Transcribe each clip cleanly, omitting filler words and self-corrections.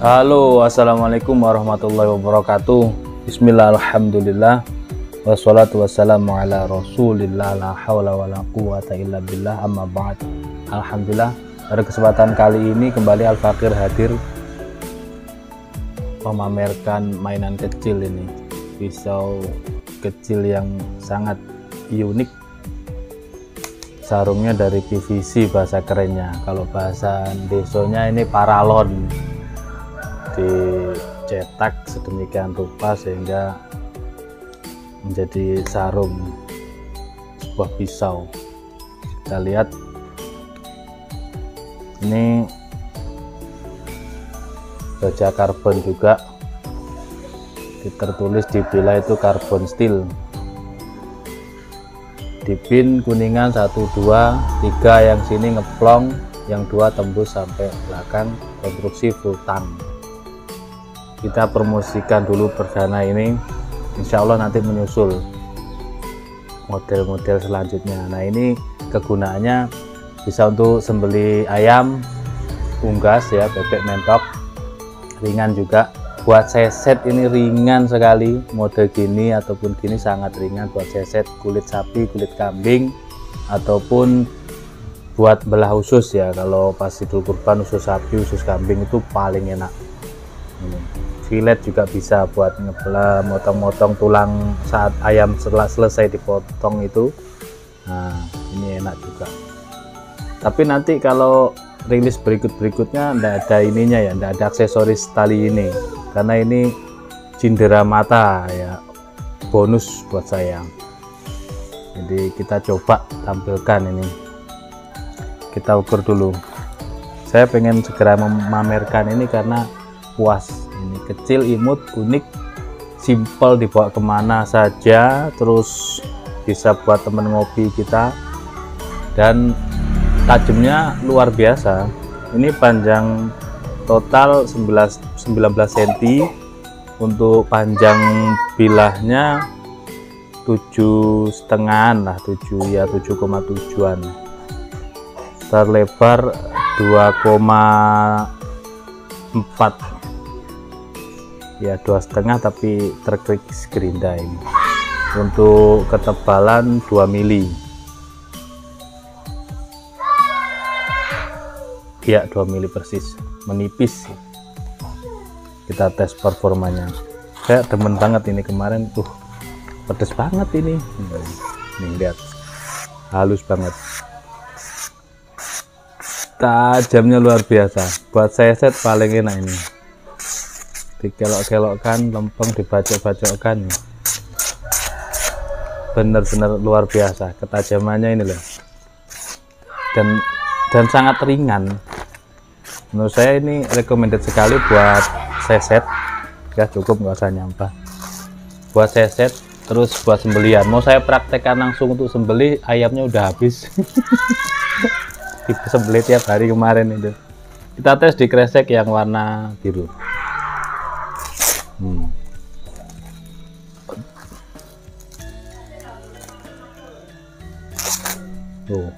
Halo, assalamualaikum warahmatullahi wabarakatuh. Bismillah, alhamdulillah, wassalatu wassalamu ala rasulillah, la hawla wa la quwata illa billah, amma ba'd. Alhamdulillah, pada kesempatan kali ini kembali Al-Fakir hadir memamerkan mainan kecil ini, pisau kecil yang sangat unik. Sarungnya dari PVC bahasa kerennya, kalau bahasa desonya ini paralon, dicetak sedemikian rupa sehingga menjadi sarung sebuah pisau. Kita lihat ini baja karbon juga, tertulis di bila itu karbon steel. Di pin kuningan 1, 2, 3 yang sini ngeplong, yang 2 tembus sampai belakang, konstruksi full tank. Kita promosikan dulu perdana ini, insya Allah nanti menyusul model-model selanjutnya. Nah, ini kegunaannya bisa untuk sembeli ayam unggas ya, bebek mentok, ringan juga. Buat seset ini ringan sekali, mode gini ataupun gini sangat ringan buat seset kulit sapi, kulit kambing, ataupun buat belah usus ya. Kalau pas Idul Kurban usus sapi, usus kambing itu paling enak. Filet juga bisa buat ngebelah, motong-motong tulang saat ayam setelah selesai dipotong itu. Nah, ini enak juga. Tapi nanti kalau rilis berikutnya enggak ada ininya ya, enggak ada aksesoris tali ini, karena ini cindera mata ya, bonus buat saya. Jadi kita coba tampilkan ini, kita ukur dulu. Saya pengen segera memamerkan ini karena puas. Ini kecil, imut, unik, simple, dibawa kemana saja, terus bisa buat temen ngopi kita, dan tajamnya luar biasa. Ini panjang total 19 cm, untuk panjang bilahnya 7,5 lah, 7,7-an, terlebar 2,4 ya, 2,5 tapi terkikis gerinda ini. Untuk ketebalan 2 mili ya, 2 mili persis, menipis. Kita tes performanya. Saya demen banget ini kemarin tuh, pedes banget ini. Nih lihat, halus banget, tajamnya luar biasa. Buat seset paling enak ini, dikelok-kelokkan, lempeng dibacok-bacokkan, bener-bener luar biasa ketajamannya ini loh, dan sangat ringan. Menurut saya ini recommended sekali buat seset ya, cukup nggak usah nyampah buat seset. Terus buat sembelian, mau saya praktekkan langsung untuk sembelih, ayamnya udah habis. Disembelih tiap hari kemarin itu. Kita tes di kresek yang warna biru. Tuh,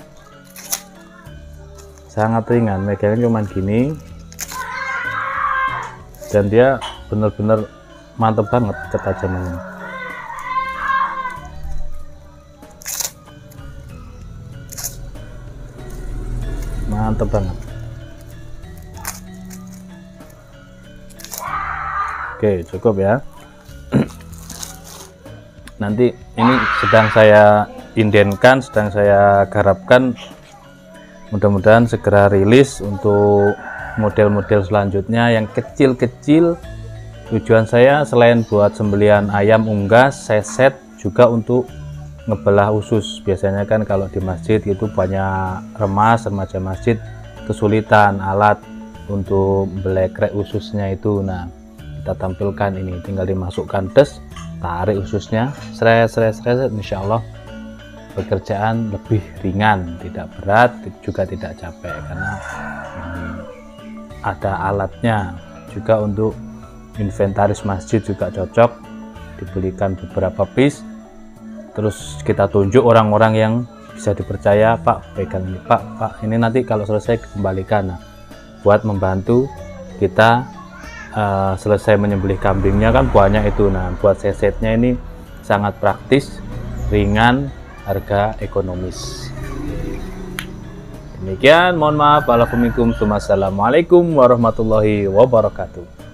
sangat ringan, megangnya cuman gini, dan dia bener-bener mantep banget ketajamannya. Mantep banget. Oke, cukup ya. Nanti ini sedang saya indenkan, sedang saya garapkan, mudah-mudahan segera rilis untuk model-model selanjutnya yang kecil-kecil. Tujuan saya selain buat sembelian ayam unggas, seset, juga untuk ngebelah usus. Biasanya kan kalau di masjid itu banyak remaja masjid kesulitan alat untuk belekrek ususnya itu. Nah, kita tampilkan ini, tinggal dimasukkan des, tarik ususnya, seret, insya Allah pekerjaan lebih ringan, tidak berat, juga tidak capek, karena ada alatnya. Juga untuk inventaris masjid juga cocok, dibelikan beberapa piece, terus kita tunjuk orang-orang yang bisa dipercaya. Pak, pegang ini, Pak, ini nanti kalau selesai kembalikan. Nah, buat membantu kita selesai menyembelih kambingnya kan banyak itu. Nah, buat sesetnya ini sangat praktis, ringan, harga ekonomis. Demikian, mohon maaf. Assalamualaikum warahmatullahi wabarakatuh.